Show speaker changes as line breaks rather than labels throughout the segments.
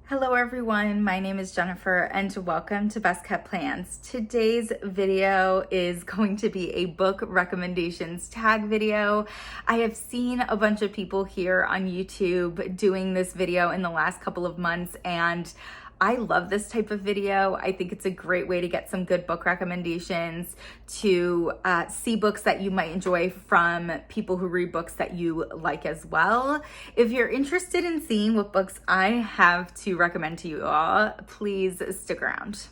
Hello everyone, my name is Jennifer and welcome to Best Kept Plans. Today's video is going to be a book recommendations tag video. I have seen a bunch of people here on YouTube doing this video in the last couple of months and I love this type of video. I think it's a great way to get some good book recommendations, to see books that you might enjoy from people who read books that you like as well. If you're interested in seeing what books I have to recommend to you all, please stick around.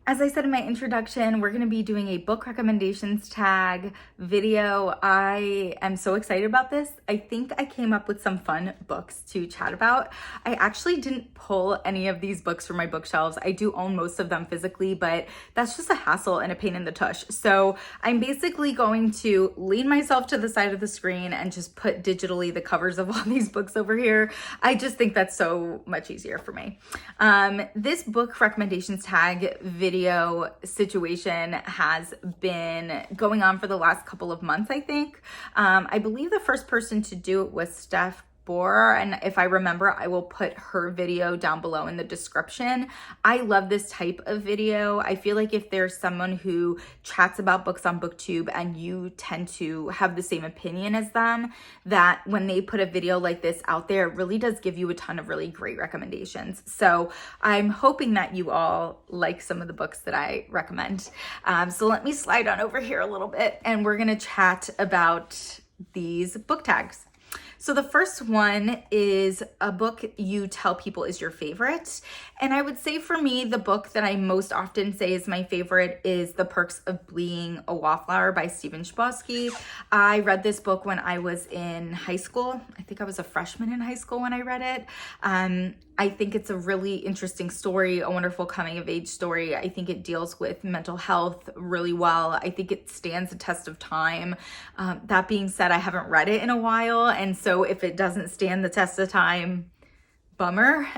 As I said in my introduction, we're going to be doing a book recommendations tag video. I am so excited about this. I think I came up with some fun books to chat about. I actually didn't pull any of these books from my bookshelves. I do own most of them physically, but that's just a hassle and a pain in the tush. So I'm basically going to lean myself to the side of the screen and just put digitally the covers of all these books over here. I just think that's so much easier for me. This book recommendations tag video situation has been going on for the last couple of months, I think. I believe the first person to do it was Steph Borer, and if I remember, I will put her video down below in the description. I love this type of video. I feel like if there's someone who chats about books on BookTube and you tend to have the same opinion as them, that when they put a video like this out there, it really does give you a ton of really great recommendations. So I'm hoping that you all like some of the books that I recommend. So let me slide on over here a little bit and we're gonna chat about these book tags. So the first one is a book you tell people is your favorite. And I would say for me, the book that I most often say is my favorite is The Perks of Being a Wallflower by Chbosky. I read this book when I was in high school. I think I was a freshman in high school when I read it. I think it's a really interesting story, a wonderful coming of age story. I think it deals with mental health really well. I think it stands the test of time. That being said, I haven't read it in a while. And so if it doesn't stand the test of time, bummer.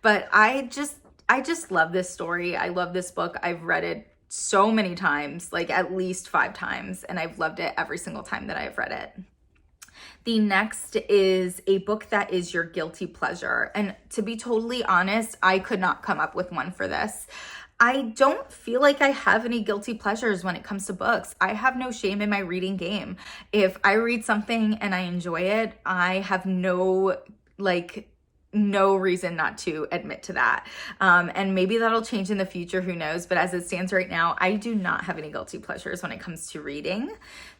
But I just love this story. I love this book. I've read it so many times, like at least 5 times, and I've loved it every single time that I've read it. The next is a book that is your guilty pleasure. And to be totally honest, I could not come up with one for this. I don't feel like I have any guilty pleasures when it comes to books. I have no shame in my reading game. If I read something and I enjoy it, I have no reason not to admit to that. And maybe that'll change in the future, who knows? But as it stands right now, I do not have any guilty pleasures when it comes to reading.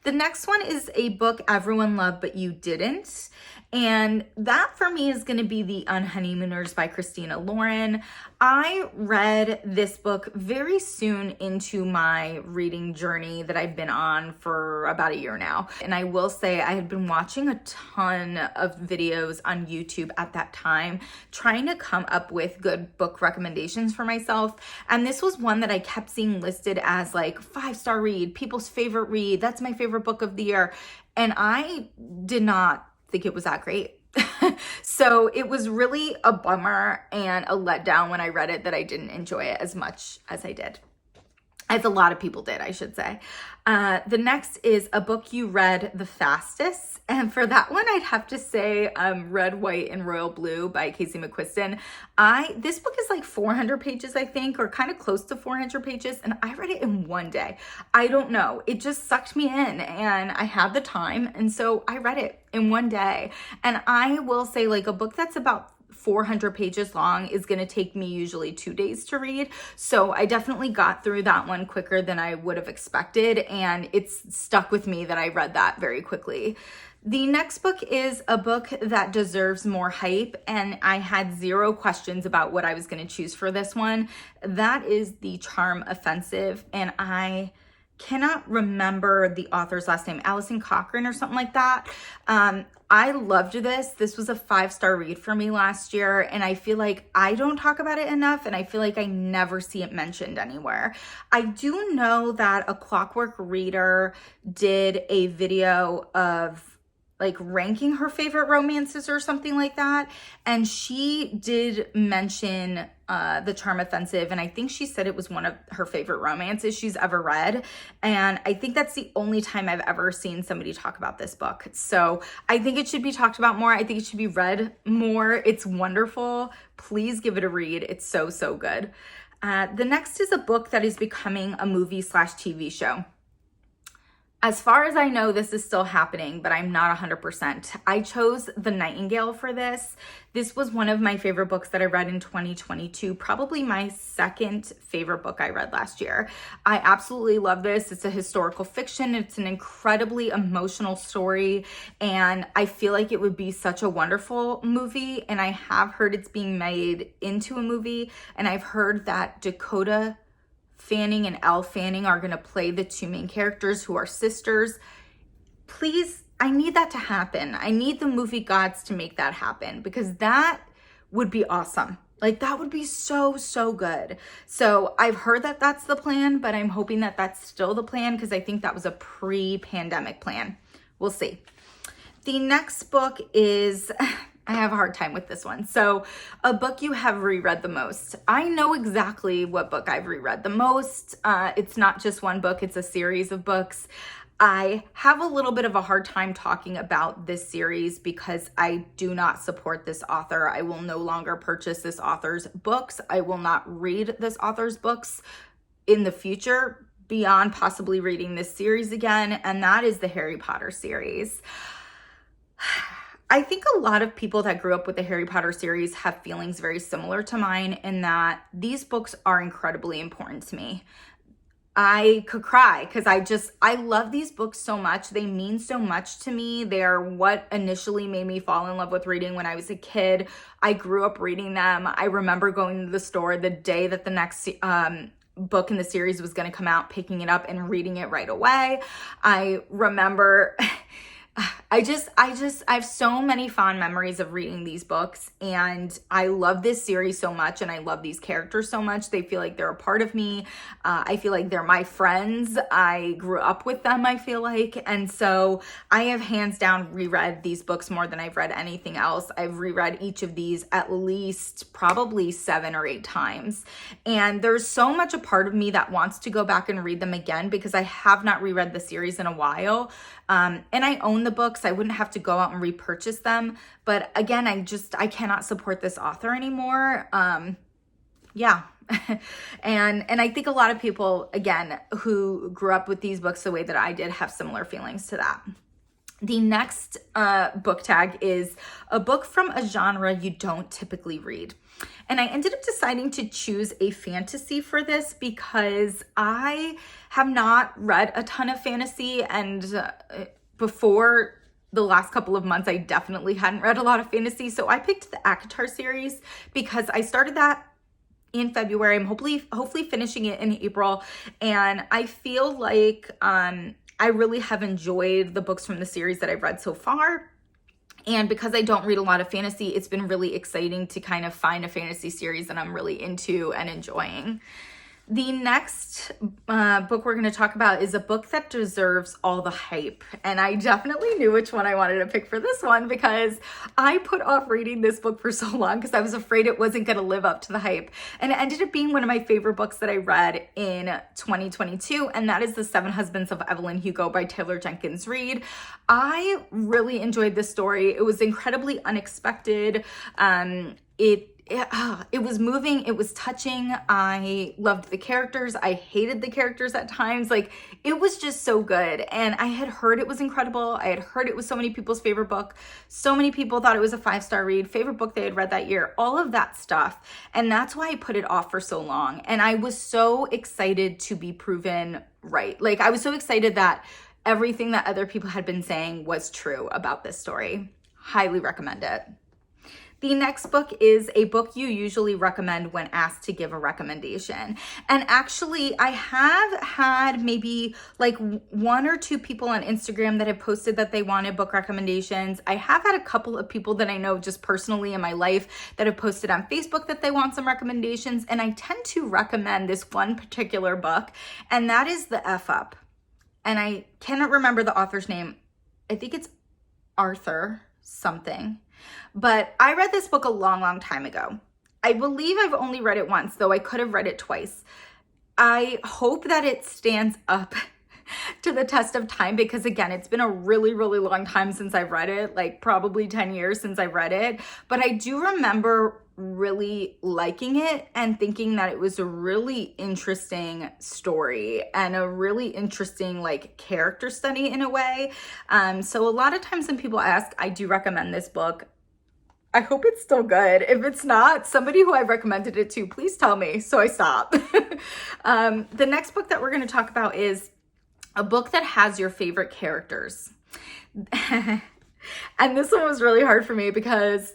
The next one is a book everyone loved, but you didn't. And that for me is going to be The Unhoneymooners by Christina Lauren. I read this book very soon into my reading journey that I've been on for about a year now. And I will say I had been watching a ton of videos on YouTube at that time, trying to come up with good book recommendations for myself. And this was one that I kept seeing listed as like 5-star read, people's favorite read. That's my favorite book of the year. And I did not think it was that great. So it was really a bummer and a letdown when I read it that I didn't enjoy it as much as I did. As a lot of people did, I should say. The next is a book you read the fastest. And for that one, I'd have to say Red, White, and Royal Blue by Casey McQuiston. This book is like 400 pages, I think, or kind of close to 400 pages. And I read it in one day. I don't know. It just sucked me in and I had the time. And so I read it in one day. And I will say like a book that's about 400 pages long is going to take me usually 2 days to read. So I definitely got through that one quicker than I would have expected. And it's stuck with me that I read that very quickly. The next book is a book that deserves more hype, and I had 0 questions about what I was going to choose for this one. That is The Charm Offensive, and I cannot remember the author's last name, Alison Cochrun or something like that. I loved this. This was a 5-star read for me last year, and I feel like I don't talk about it enough, and I feel like I never see it mentioned anywhere. I do know that A Clockwork Reader did a video of like ranking her favorite romances or something like that. And she did mention The Charm Offensive, and I think she said it was one of her favorite romances she's ever read, and I think that's the only time I've ever seen somebody talk about this book. So I think it should be talked about more. I think it should be read more. It's wonderful. Please give it a read. It's so, so good. The next is a book that is becoming a movie/TV show. As far as I know, this is still happening, but I'm not 100%. I chose The Nightingale for this. This was one of my favorite books that I read in 2022, probably my second favorite book I read last year. I absolutely love this. It's a historical fiction. It's an incredibly emotional story, and I feel like it would be such a wonderful movie, and I have heard it's being made into a movie, and I've heard that Dakota Fanning and Elle Fanning are going to play the two main characters who are sisters. Please, I need that to happen. I need the movie gods to make that happen, because that would be awesome. Like, that would be so, so good. So I've heard that that's the plan, but I'm hoping that that's still the plan, because I think that was a pre-pandemic plan. We'll see. The next book is... I have a hard time with this one. So, a book you have reread the most. I know exactly what book I've reread the most. It's not just one book, it's a series of books. I have a little bit of a hard time talking about this series because I do not support this author. I will no longer purchase this author's books. I will not read this author's books in the future beyond possibly reading this series again, and that is the Harry Potter series. I think a lot of people that grew up with the Harry Potter series have feelings very similar to mine, in that these books are incredibly important to me. I could cry because I love these books so much. They mean so much to me. They're what initially made me fall in love with reading when I was a kid. I grew up reading them. I remember going to the store the day that the next book in the series was going to come out, picking it up and reading it right away. I remember... I have so many fond memories of reading these books, and I love this series so much, and I love these characters so much. They feel like they're a part of me. I feel like they're my friends. I grew up with them, I feel like. And so I have hands down reread these books more than I've read anything else. I've reread each of these at least probably 7 or 8 times. And there's so much a part of me that wants to go back and read them again, because I have not reread the series in a while. And I own the books. I wouldn't have to go out and repurchase them. But again, I cannot support this author anymore. Yeah. and I think a lot of people, again, who grew up with these books the way that I did, have similar feelings to that. The next book tag is a book from a genre you don't typically read. And I ended up deciding to choose a fantasy for this because I have not read a ton of fantasy, and before the last couple of months, I definitely hadn't read a lot of fantasy. So I picked the ACOTAR series because I started that in February. I'm hopefully finishing it in April. And I feel like I really have enjoyed the books from the series that I've read so far. And because I don't read a lot of fantasy, it's been really exciting to kind of find a fantasy series that I'm really into and enjoying. The next book we're going to talk about is a book that deserves all the hype. And I definitely knew which one I wanted to pick for this one, because I put off reading this book for so long because I was afraid it wasn't going to live up to the hype. And it ended up being one of my favorite books that I read in 2022, and that is The Seven Husbands of Evelyn Hugo by Taylor Jenkins Reid. I really enjoyed this story. It was incredibly unexpected. It was moving. It was touching. I loved the characters. I hated the characters at times. Like, it was just so good. And I had heard it was incredible. I had heard it was so many people's favorite book. So many people thought it was a 5-star read, favorite book they had read that year, all of that stuff. And that's why I put it off for so long. And I was so excited to be proven right. Like, I was so excited that everything that other people had been saying was true about this story. Highly recommend it. The next book is a book you usually recommend when asked to give a recommendation. And actually, I have had maybe like 1 or 2 people on Instagram that have posted that they wanted book recommendations. I have had a couple of people that I know just personally in my life that have posted on Facebook that they want some recommendations. And I tend to recommend this one particular book, and that is The F Up. And I cannot remember the author's name. I think it's Arthur something. But I read this book a long, long time ago. I believe I've only read it once, though I could have read it twice. I hope that it stands up to the test of time, because again, it's been a really, really long time since I've read it, like probably 10 years since I've read it. But I do remember really liking it and thinking that it was a really interesting story and a really interesting like character study in a way. So a lot of times when people ask, I do recommend this book. I hope it's still good. If it's not, somebody who I've recommended it to, please tell me so I stop. The next book that we're going to talk about is a book that has your favorite characters. And this one was really hard for me because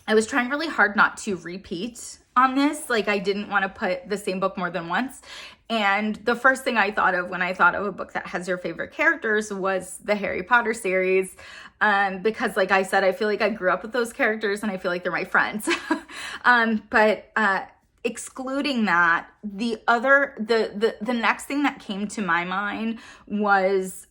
I was trying really hard not to repeat on this. Like, I didn't want to put the same book more than once. And the first thing I thought of when I thought of a book that has your favorite characters was the Harry Potter series. Because like I said, I feel like I grew up with those characters and I feel like they're my friends. But excluding that, the next thing that came to my mind was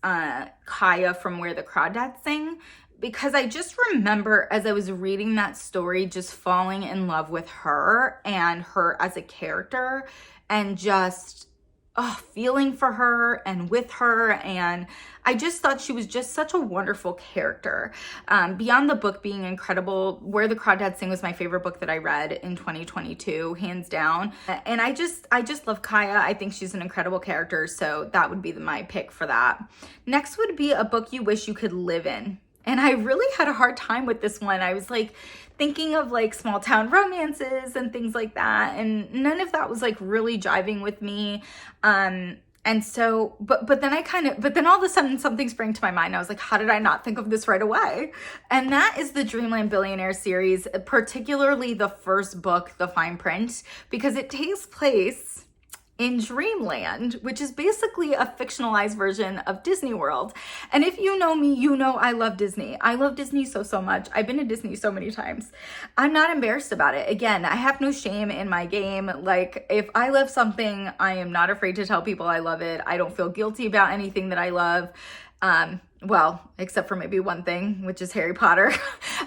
Kaya from Where the Crawdads Sing, because I just remember as I was reading that story just falling in love with her and her as a character, and just feeling for her and with her. And I just thought she was just such a wonderful character. Beyond the book being incredible, Where the Crawdads Sing was my favorite book that I read in 2022, hands down. And I just love Kaya. I think she's an incredible character. So that would be my pick for that. Next would be a book you wish you could live in. And I really had a hard time with this one. I was like thinking of like small town romances and things like that. And none of that was like really jiving with me. And so, but then all of a sudden something sprang to my mind. I was like, how did I not think of this right away? And that is the Dreamland Billionaire series, particularly the first book, The Fine Print, because it takes place in Dreamland, which is basically a fictionalized version of Disney World. And if you know me, you know I love Disney. I love Disney so much. I've been to Disney so many times. I'm not embarrassed about it. Again, I have no shame in my game. Like, if I love something, I am not afraid to tell people I love it. I don't feel guilty about anything that I love. Well, except for maybe one thing, which is Harry Potter.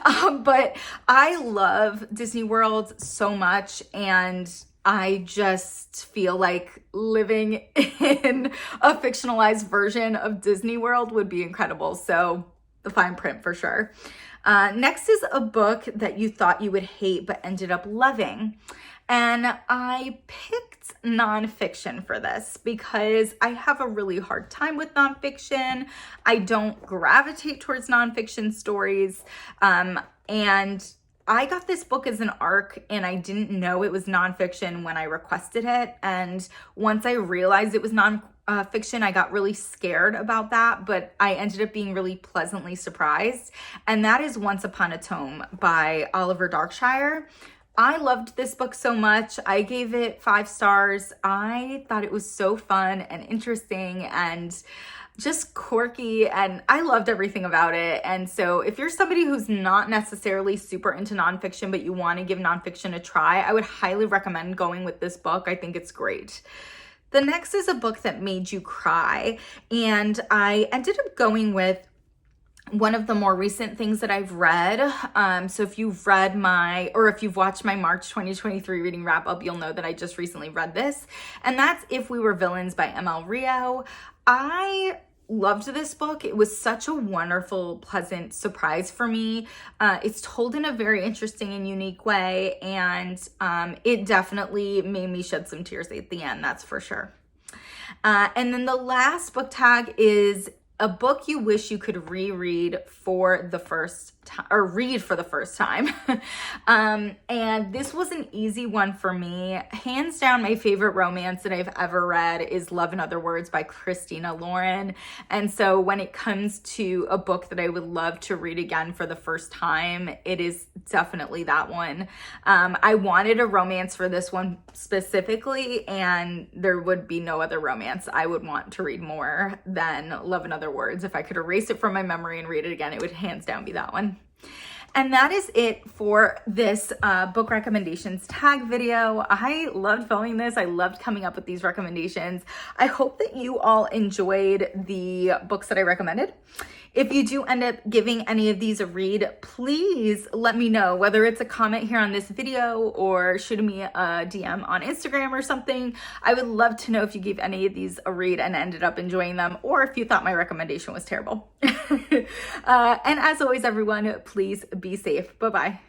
But I love Disney World so much, and I just feel like living in a fictionalized version of Disney World would be incredible. So The Fine Print for sure. Next is a book that you thought you would hate but ended up loving. And I picked nonfiction for this because I have a really hard time with nonfiction. I don't gravitate towards nonfiction stories. And I got this book as an ARC, and I didn't know it was nonfiction when I requested it. And once I realized it was nonfiction, I got really scared about that, but I ended up being really pleasantly surprised. And that is Once Upon a Tome by Oliver Darkshire. I loved this book so much. I gave it 5 stars. I thought it was so fun and interesting and just quirky, and I loved everything about it. And so if you're somebody who's not necessarily super into nonfiction, but you want to give nonfiction a try, I would highly recommend going with this book. I think it's great. The next is a book that made you cry, and I ended up going with one of the more recent things that I've read. So if you've read if you've watched my March 2023 reading wrap up, you'll know that I just recently read this. And that's If We Were Villains by ML Rio. I loved this book. It was such a wonderful, pleasant surprise for me. It's told in a very interesting and unique way. And it definitely made me shed some tears at the end, that's for sure. And then the last book tag is a book you wish you could reread for the first time, or read for the first time. And this was an easy one for me. Hands down, my favorite romance that I've ever read is Love in Other Words by Christina Lauren. And so when it comes to a book that I would love to read again for the first time, it is definitely that one. I wanted a romance for this one specifically, and there would be no other romance I would want to read more than Love in Other Words. If I could erase it from my memory and read it again, it would hands down be that one. And that is it for this book recommendations tag video. I loved filming this. I loved coming up with these recommendations. I hope that you all enjoyed the books that I recommended. If you do end up giving any of these a read, please let me know, whether it's a comment here on this video or shoot me a DM on Instagram or something. I would love to know if you gave any of these a read and ended up enjoying them, or if you thought my recommendation was terrible. And as always, everyone, please be safe. Bye-bye.